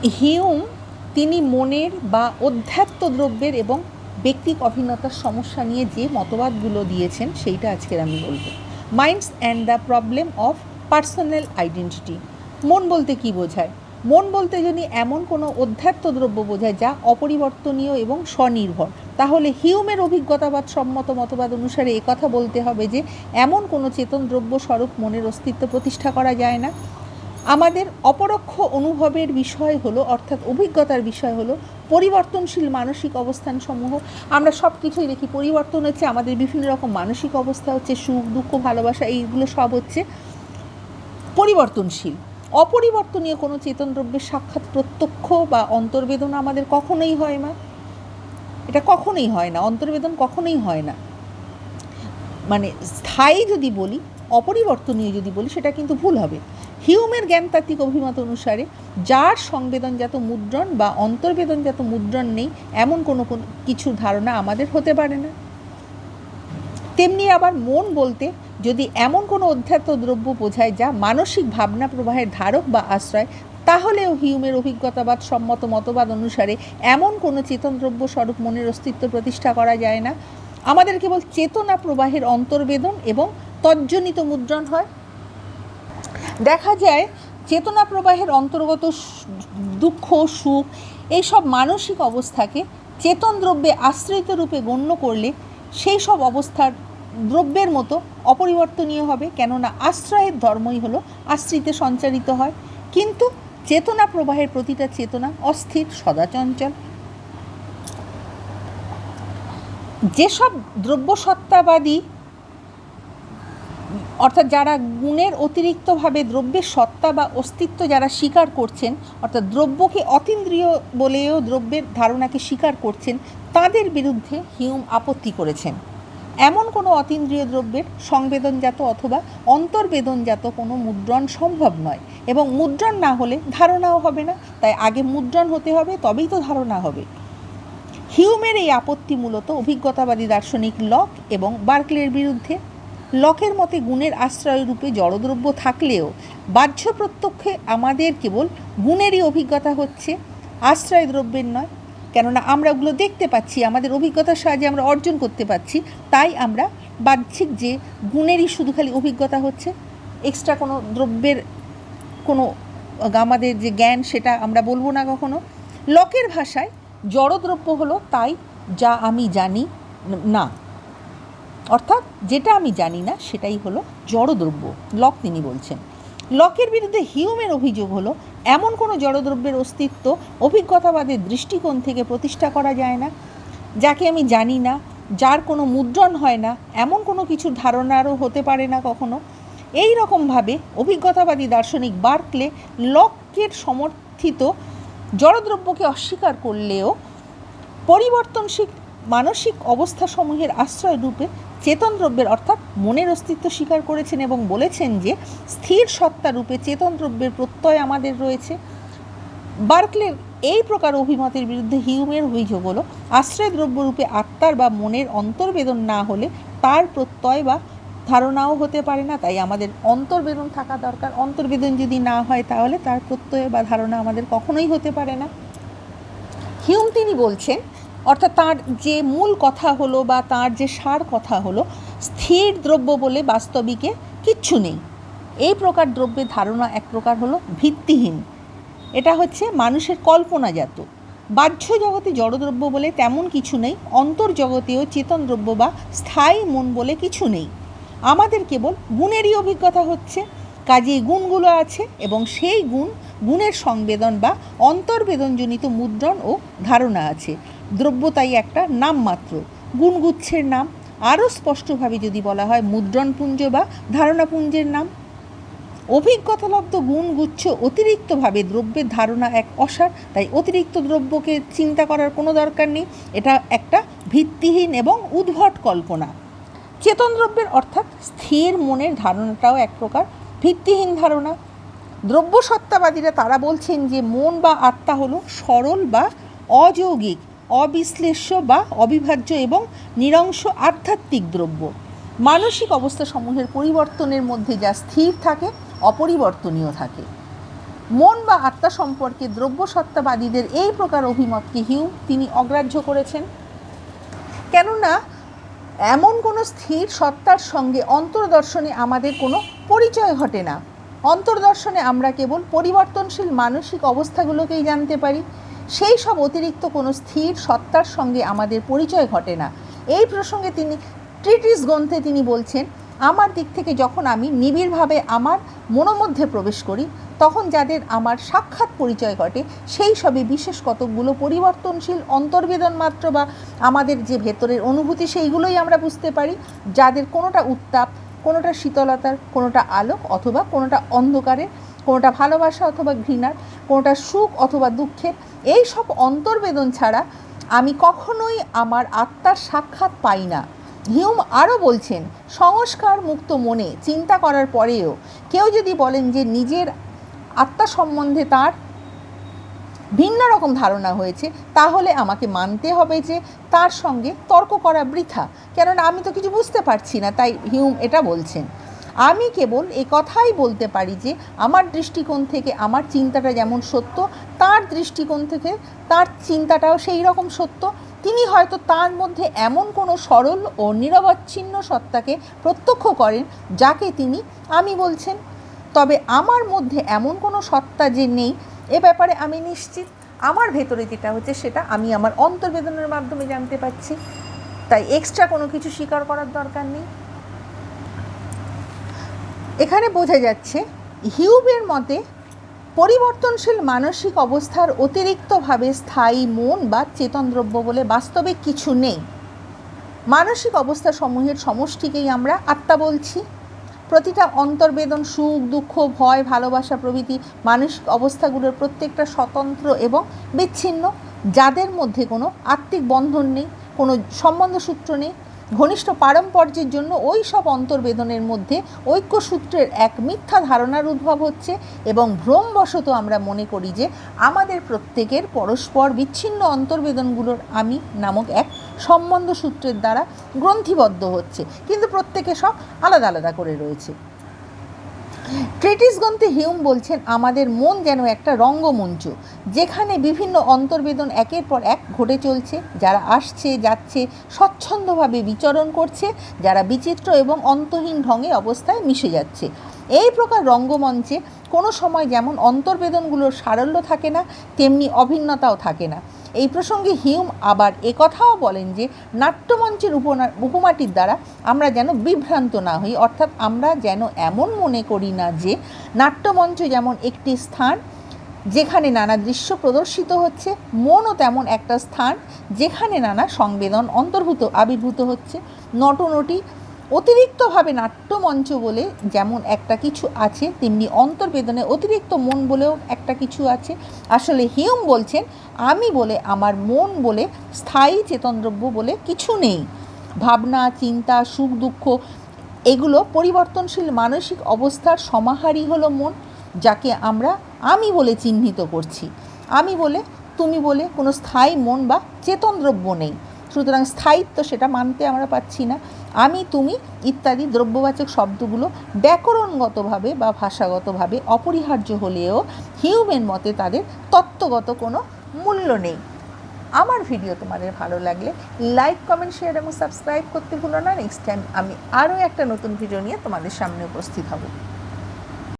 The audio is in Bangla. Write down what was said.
হিউম তিনি মনের বা অধ্যাত্ম দ্রব্যের এবং ব্যক্তিক অভিন্নতার সমস্যা নিয়ে যে মতবাদগুলো দিয়েছেন সেইটা আজকের আমি বলবো। Minds and the problem of personal identity. মন বলতে কি বোঝায়? মন বলতে যদি এমন কোনো অধ্যাত্ম দ্রব্য বোঝায় যা অপরিবর্তনীয় এবং স্বনির্ভর, তাহলে হিউমের অভিজ্ঞতাবাদ সম্মত মতবাদ অনুসারে একথা বলতে হবে যে এমন কোনো চেতন দ্রব্য স্বরূপ মনের অস্তিত্ব প্রতিষ্ঠা করা যায় না। আমাদের অপরোক্ষ অনুভবের বিষয় হলো, অর্থাৎ অভিজ্ঞতার বিষয় হলো পরিবর্তনশীল মানসিক অবস্থানসমূহ। আমরা সব কিছুই দেখি পরিবর্তন হচ্ছে, আমাদের বিভিন্ন রকম মানসিক অবস্থা হচ্ছে, সুখ দুঃখ ভালোবাসা, এইগুলো সব হচ্ছে পরিবর্তনশীল। অপরিবর্তনীয় কোনো চেতন দ্রব্যের সাক্ষাৎ প্রত্যক্ষ বা অন্তর্বেদন আমাদের কখনোই হয় না। এটা কখনোই হয় না, অন্তর্বেদন কখনোই হয় না। মানে স্থায়ী যদি বলি, অপরিবর্তনীয় যদি বলি, সেটা কিন্তু ভুল হবে। হিউমের জ্ঞানতাত্ত্বিক অভিমত অনুসারে যার সংবেদনজাত মুদ্রণ বা অন্তর্বেদনজাত মুদ্রণ নেই এমন কোনো কিছুর ধারণা আমাদের হতে পারে না। তেমনি আবার মন বলতে যদি এমন কোনো অধ্যাত্ম দ্রব্য বোঝায় যা মানসিক ভাবনা প্রবাহের ধারক বা আশ্রয়, তাহলেও হিউমের অভিজ্ঞতাবাদ সম্মত মতবাদ অনুসারে এমন কোনো চেতন দ্রব্য স্বরূপ মনের অস্তিত্ব প্রতিষ্ঠা করা যায় না। আমাদের কেবল চেতনা প্রবাহের অন্তর্বেদন এবং তজ্জনিত মুদ্রণ হয়। দেখা যায় চেতনা প্রবাহের অন্তর্গত দুঃখ সুখ এইসব মানসিক অবস্থাকে চেতন দ্রব্যে আশ্রিত রূপে গণ্য করলে সেই সব অবস্থার দ্রব্যের মতো অপরিবর্তনীয় হবে, কেননা আশ্রয়ের ধর্মই হলো আশ্রিতে সঞ্চারিত হয়। কিন্তু চেতনা প্রবাহের প্রতিটা চেতনা অস্থির, সদাচঞ্চল। যেসব দ্রব্যসত্তাবাদী, অর্থাৎ যারা গুণের অতিরিক্তভাবে দ্রব্যের সত্তা বা অস্তিত্ব যারা স্বীকার করছেন, অর্থাৎ দ্রব্যকে অতীন্দ্রিয় বলেও দ্রব্যের ধারণাকে স্বীকার করছেন, তাদের বিরুদ্ধে হিউম আপত্তি করেছেন। এমন কোনো অতীন্দ্রিয় দ্রব্যের সংবেদনজাত অথবা অন্তর্বেদনজাত কোনো মুদ্রণ সম্ভব নয়, এবং মুদ্রণ না হলে ধারণাও হবে না। তাই আগে মুদ্রণ হতে হবে, তবেই তো ধারণা হবে। হিউমের এই আপত্তি মূলত অভিজ্ঞতাবাদী দার্শনিক লক এবং বার্কলের বিরুদ্ধে। লকের মতে গুণের আশ্রয় রূপে জড়দ্রব্য থাকলেও বাহ্য প্রত্যক্ষে আমাদের কেবল গুণেরই অভিজ্ঞতা হচ্ছে, আশ্রয় দ্রব্যের নয়। কেননা আমরা ওগুলো দেখতে পাচ্ছি, আমাদের অভিজ্ঞতার সাহায্যে আমরা অর্জন করতে পারছি, তাই আমরা বাহ্যিক যে গুণেরই শুধু খালি অভিজ্ঞতা হচ্ছে, এক্সট্রা কোনো দ্রব্যের কোনো আমাদের যে জ্ঞান সেটা আমরা বলবো না কখনো। লকের ভাষায় জড়দ্রব্য হলো তাই যা আমি জানি না, অর্থাৎ যেটা আমি জানি না সেটাই হলো জড়দ্রব্য, লক তিনি বলছেন। লকের বিরুদ্ধে হিউমের অভিযোগ হলো এমন কোনো জড়দ্রব্যের অস্তিত্ব অভিজ্ঞতাবাদের দৃষ্টিকোণ থেকে প্রতিষ্ঠা করা যায় না, যাকে আমি জানি না, যার কোনো মুদ্রণ হয় না, এমন কোনো কিছুর ধারণারও হতে পারে না কখনো। এই রকমভাবে অভিজ্ঞতাবাদী দার্শনিক বার্কলে লকের সমর্থিত জড়দ্রব্যকে অস্বীকার করলেও পরিবর্তনশীল মানসিক অবস্থাসমূহের আশ্রয় রূপে চেতন দ্রব্যের অর্থাৎ মনের অস্তিত্ব স্বীকার করেছেন এবং বলেছেন যে স্থির সত্তা রূপে চেতন দ্রব্যের প্রত্যয় আমাদের রয়েছে। বার্কলের এই প্রকার অভিমতের বিরুদ্ধে হিউমের অভিযোগ হলো আশ্রয় দ্রব্যরূপে আত্মার বা মনের অন্তর্বেদন না হলে তার প্রত্যয় বা ধারণাও হতে পারে না। তাই আমাদের অন্তর্বেদন থাকা দরকার। অন্তর্বেদন যদি না হয় তাহলে তার প্রত্যয় বা ধারণা আমাদের কখনোই হতে পারে না। হিউম তিনি বলছেন, অর্থাৎ তার যে মূল কথা হলো বা তার যে সার কথা হলো, স্থির দ্রব্য বলে বাস্তবিকে কিচ্ছু নেই। এই প্রকার দ্রব্যের ধারণা এক প্রকার হলো ভিত্তিহীন, এটা হচ্ছে মানুষের কল্পনাজাত। বাহ্য জগতে জড়দ্রব্য বলে তেমন কিছু নেই, অন্তর্জগতেও চেতন দ্রব্য বা স্থায়ী মন বলে কিছু নেই। আমাদের কেবল গুণেরই অভিজ্ঞতা হচ্ছে, কাজেই গুণগুলো আছে এবং সেই গুণের সংবেদন বা অন্তর্বেদনজনিত মুদ্রণ ও ধারণা আছে। দ্রব্য তাই একটা নাম মাত্র, গুণগুচ্ছের নাম। আরও স্পষ্টভাবে যদি বলা হয় মুদ্রণপুঞ্জ বা ধারণাপুঞ্জের নাম। অভিজ্ঞতালব্ধ গুণগুচ্ছ অতিরিক্তভাবে দ্রব্যের ধারণা এক অসার, তাই অতিরিক্ত দ্রব্যকে চিন্তা করার কোনো দরকার নেই। এটা একটা ভিত্তিহীন এবং উদ্ভট কল্পনা। চেতন দ্রব্যের অর্থাৎ স্থির মনের ধারণাটাও এক প্রকার ভিত্তিহীন ধারণা। দ্রব্যসত্তাবাদীরা তারা বলছেন যে মন বা আত্মা হলো সরল বা অযৌগিক, অবিশ্লেষ্য বা অবিভাজ্য এবং নিরংশ আধ্যাত্মিক দ্রব্য। মানসিক অবস্থাসমূহের পরিবর্তনের মধ্যে যা স্থির থাকে, অপরিবর্তনীয় থাকে। মন বা আত্মা সম্পর্কে দ্রব্যসত্তাবাদীদের এই প্রকার অভিমতকে হিউম তিনি অগ্রাহ্য করেছেন। কেননা এমন কোনো স্থির সত্তার সঙ্গে অন্তর্দর্শনে আমাদের কোনো পরিচয় ঘটে না। অন্তর্দর্শনে আমরা কেবল পরিবর্তনশীল মানসিক অবস্থাগুলোকেই জানতে পারি, সেই সব অতিরিক্ত কোনো স্থির সত্তার সঙ্গে আমাদের পরিচয় ঘটে না। এই প্রসঙ্গে তিনি ট্রিটিস গ্রন্থে তিনি বলছেন, আমার দিক থেকে যখন আমি নিবিড়ভাবে আমার মনোমধ্যে প্রবেশ করি, তখন যাদের আমার সাক্ষাৎ পরিচয় ঘটে সেই সবই বিশেষ কতকগুলো পরিবর্তনশীল অন্তর্বেদন মাত্র, বা আমাদের যে ভেতরের অনুভূতি সেইগুলোই আমরা বুঝতে পারি, যাদের কোনোটা উত্তাপ, কোনোটা শীতলতার, কোনোটা আলোক অথবা কোনোটা অন্ধকারের, কোনোটা ভালোবাসা অথবা ঘৃণার, কোনোটা সুখ অথবা দুঃখের। এই সব অন্তর্বেদন ছাড়া আমি কখনোই আমার আত্মার সাক্ষাৎ পাই না। হিউম আরও বলছেন, সংস্কার মুক্ত মনে চিন্তা করার পরেও কেউ যদি বলেন যে নিজের আত্মা সম্বন্ধে তার ভিন্ন রকম ধারণা হয়েছে, তাহলে আমাকে মানতে হবে যে তার সঙ্গে তর্ক করা বৃথা, কেননা আমি তো কিছু বুঝতে পারছি না। তাই হিউম এটা বলছেন, আমি কেবল এ কথাই বলতে পারি যে আমার দৃষ্টিকোণ থেকে আমার চিন্তাটা যেমন সত্য, তার দৃষ্টিকোণ থেকে তার চিন্তাটাও সেই রকম সত্য। তিনি হয়তো তার মধ্যে এমন কোনো সরল ও নিরবচ্ছিন্ন সত্তাকে প্রত্যক্ষ করেন যাকে তিনি আমি বলছেন, তবে আমার মধ্যে এমন কোনো সত্তা যে নেই এ ব্যাপারে আমি নিশ্চিত। আমার ভেতরে যেটা হচ্ছে সেটা আমি আমার অন্তর্বেদনের মাধ্যমে জানতে পারছি, তাই এক্সট্রা কোনো কিছু স্বীকার করার দরকার নেই। এখানে বোঝা যাচ্ছে হিউমের মতে পরিবর্তনশীল মানসিক অবস্থার অতিরিক্তভাবে স্থায়ী মন বা চেতন দ্রব্য বলে বাস্তবে কিছু নেই। মানসিক অবস্থা সমূহের সমষ্টিকেই আমরা আত্মা বলছি। প্রতিটা অন্তর্বেদন, সুখ, দুঃখ, ভয়, ভালোবাসা প্রভৃতি মানসিক অবস্থাগুলোর প্রত্যেকটা স্বতন্ত্র এবং বিচ্ছিন্ন, যাদের মধ্যে কোনো আত্মিক বন্ধন নেই, কোনো সম্বন্ধসূত্র নেই। ঘনিষ্ঠ পারম্পর্যের জন্য ওই সব অন্তর্বেদনের মধ্যে ঐক্যসূত্রের এক মিথ্যা ধারণার উদ্ভব হচ্ছে, এবং ভ্রমবশত আমরা মনে করি যে আমাদের প্রত্যেকের পরস্পর বিচ্ছিন্ন অন্তর্বেদনগুলোর আমি নামক এক সম্বন্ধসূত্রের দ্বারা গ্রন্থিবদ্ধ হচ্ছে, কিন্তু প্রত্যেকে সব আলাদা আলাদা করে রয়েছে। ট্রিটিস গ্রন্থে হিউম বলছেন, আমাদের মন যেন একটা রঙ্গমঞ্চ, যেখানে বিভিন্ন অন্তর্বেদন একের পর এক ঘটে চলছে। যারা আসছে যাচ্ছে, স্বচ্ছন্দভাবে বিচরণ করছে, যারা বিচিত্র এবং অন্তহীন ঢঙে অবস্থায় মিশে যাচ্ছে। এই প্রকার রঙ্গমঞ্চে কোনো সময় যেমন অন্তর্বেদনগুলোর সারল্য থাকে না, তেমনি অভিন্নতাও থাকে না। এই প্রসঙ্গে হিউম আবার একথাও বলেন যে নাট্যমঞ্চের উপমাটির দ্বারা আমরা যেন বিভ্রান্ত না হই, অর্থাৎ আমরা যেন এমন মনে করি না যে নাট্যমঞ্চ যেমন একটি স্থান যেখানে নানা দৃশ্য প্রদর্শিত হচ্ছে, মনও তেমন একটা স্থান যেখানে নানা সংবেদন আবির্ভূত হচ্ছে। নটনটি অতিরিক্তভাবে নাট্যমঞ্চ বলে যেমন একটা কিছু আছে, তেমনি অন্তর্বেদনে অতিরিক্ত মন বলেও একটা কিছু আছে। আসলে হিউম বলছেন, আমি বলে, আমার মন বলে স্থায়ী চেতনদ্রব্য বলে কিছু নেই। ভাবনা, চিন্তা, সুখ, দুঃখ এগুলো পরিবর্তনশীল মানসিক অবস্থার সমাহারই হলো মন, যাকে আমরা আমি বলে চিহ্নিত করছি। আমি বলে, তুমি বলে কোনো স্থায়ী মন বা চেতনদ্রব্য নেই। সুতরাং স্থায়িত্ব সেটা মানতে আমরা পাচ্ছি না। আমি, তুমি ইত্যাদি দ্রব্যবাচক শব্দগুলো ব্যাকরণগতভাবে বা ভাষাগতভাবে অপরিহার্য হলেও হিউমের মতে তাদের তত্ত্বগত কোনো মূল্য নেই। আমার ভিডিও তোমাদের ভালো লাগলে লাইক, কমেন্ট, শেয়ার এবং সাবস্ক্রাইব করতে ভুলো না। নেক্সট টাইম আমি আরও একটা নতুন ভিডিও নিয়ে তোমাদের সামনে উপস্থিত হব।